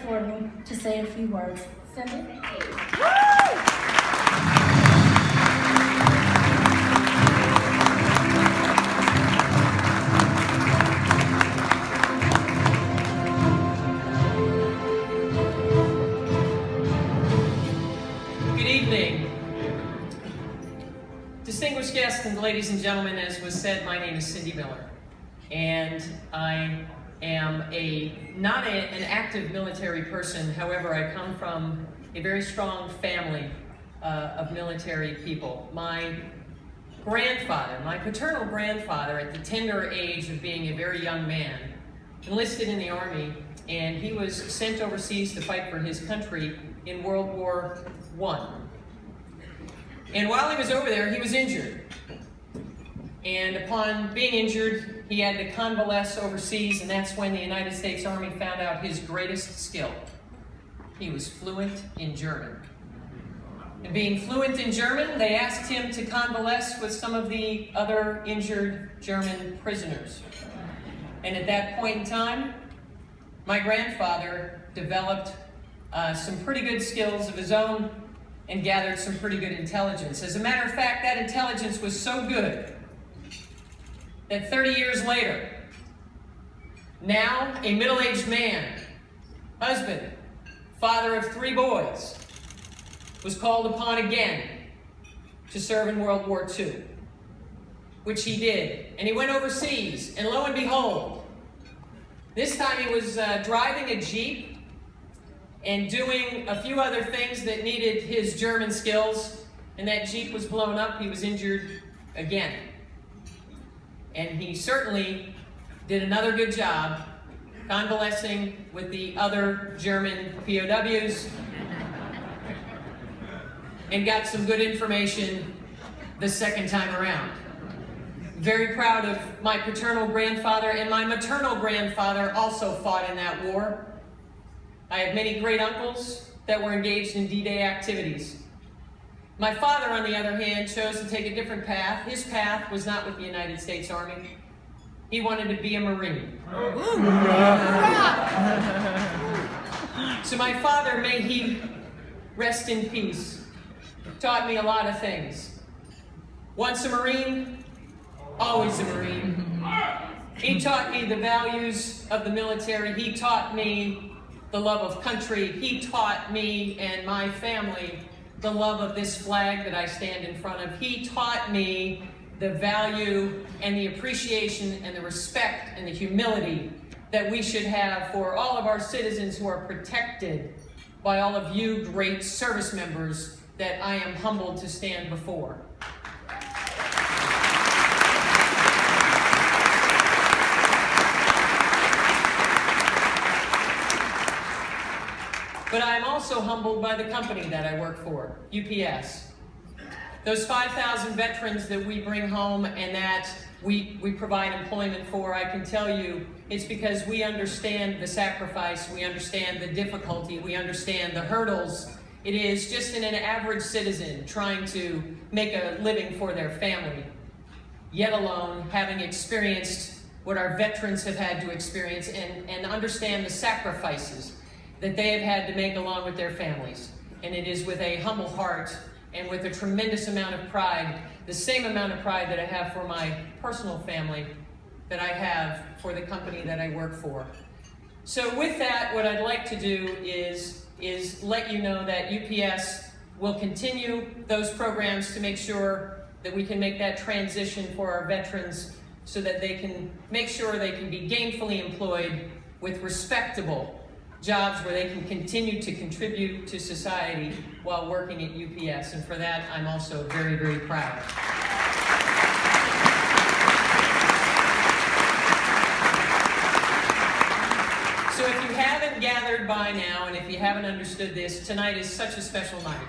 for me to say a few words. Cindy? Good evening. Distinguished guests and ladies and gentlemen, as was said, my name is Cindy Miller, and I am not an active military person. However, I come from a very strong family of military people. My grandfather, my paternal grandfather, at the tender age of being a very young man, enlisted in the Army, and he was sent overseas to fight for his country in World War I. And while he was over there, he was injured. And upon being injured, he had to convalesce overseas, and that's when the United States Army found out his greatest skill. He was fluent in German. And being fluent in German, they asked him to convalesce with some of the other injured German prisoners. And at that point in time, my grandfather developed some pretty good skills of his own and gathered some pretty good intelligence. As a matter of fact, that intelligence was so good that 30 years later, now a middle-aged man, husband, father of 3 boys, was called upon again to serve in World War II, which he did. And he went overseas, and lo and behold, this time he was driving a Jeep and doing a few other things that needed his German skills, and that Jeep was blown up. He was injured again. And he certainly did another good job convalescing with the other German POWs and got some good information the second time around. Very proud of my paternal grandfather, and my maternal grandfather also fought in that war. I have many great uncles that were engaged in D-Day activities. My father, on the other hand, chose to take a different path. His path was not with the United States Army. He wanted to be a Marine. So my father, may he rest in peace, taught me a lot of things. Once a Marine, always a Marine. He taught me the values of the military. He taught me the love of country. He taught me and my family the love of this flag that I stand in front of. He taught me the value and the appreciation and the respect and the humility that we should have for all of our citizens who are protected by all of you great service members that I am humbled to stand before. But I am also humbled by the company that I work for, UPS. Those 5,000 veterans that we bring home and that we provide employment for, I can tell you, it's because we understand the sacrifice, we understand the difficulty, we understand the hurdles. It is just an average citizen trying to make a living for their family, yet alone having experienced what our veterans have had to experience and understand the sacrifices that they have had to make along with their families. And it is with a humble heart and with a tremendous amount of pride, the same amount of pride that I have for my personal family, that I have for the company that I work for. So with that, what I'd like to do is let you know that UPS will continue those programs to make sure that we can make that transition for our veterans so that they can make sure they can be gainfully employed with respectable jobs where they can continue to contribute to society while working at UPS. And for that, I'm also very, very proud. So if you haven't gathered by now, and if you haven't understood this, tonight is such a special night.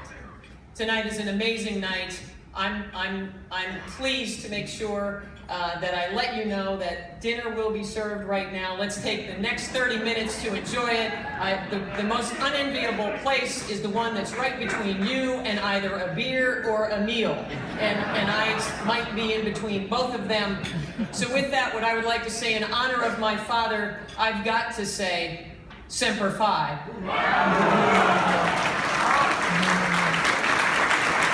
Tonight is an amazing night. I'm pleased to make sure that I let you know that dinner will be served right now. Let's take the next 30 minutes to enjoy it. The most unenviable place is the one that's right between you and either a beer or a meal. And I might be in between both of them. So with that, what I would like to say in honor of my father, I've got to say, Semper Fi.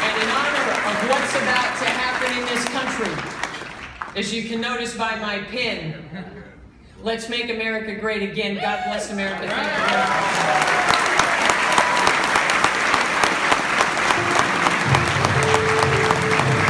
And in honor of what's about to happen in this country, as you can notice by my pin, let's make America great again. God bless America. Thank you very much.